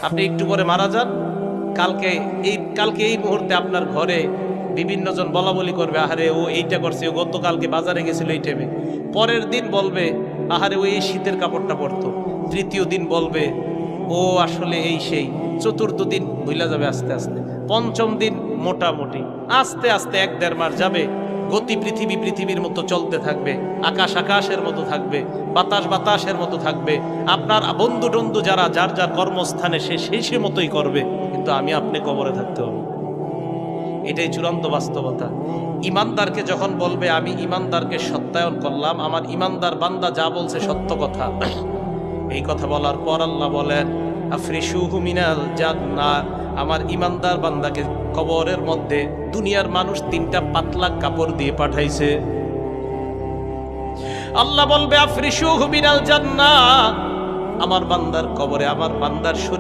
আপনি একটু পরে মারা যান, কালকে এই মুহূর্তে আপনার ঘরে বিভিন্ন জন বলা বলি করবে, আহারে ও এইটা করছে, ও গতকালকে বাজারে গেছিল এই টাইমে। পরের দিন বলবে আহারে ও এই শীতের কাপড়টা পরতো। তৃতীয় দিন বলবে ও আসলে এই সেই। চতুর্থ দিন ভুলা যাবে আস্তে আস্তে। পঞ্চম দিন মোটামুটি, আস্তে আস্তে 1-1.5 মাস যাবে। গতি পৃথিবীর মতো চলতে থাকবে, আকাশ আকাশের মতো থাকবে, বাতাস বাতাসের মতো থাকবে। আপনার বন্ধু টন্ধু যারা যার যার কর্মস্থানে সে মতোই করবে, কিন্তু আমি আপনি কবরে থাকতে হবে। এটাই চূড়ান্ত বাস্তবতা। ইমানদারকে যখন বলবে আমি ইমানদারকে সত্যায়ন করলাম, আমার ইমানদার বান্দা যা বলছে সত্য কথা, এই কথা বলার পর আল্লাহ বলেন আফরিশুহু মিনাল জান্নাহ, আমার ইমানদার বান্দাকে কবরের মধ্যে দুনিয়ার মানুষ 3টা পাতলা কাপড় দিয়ে পাঠাইছে। আল্লাহ বলবে আফরিশুহু মিনাল জান্নাহ, আমার বান্দার কবরে আমার বান্দার শরীর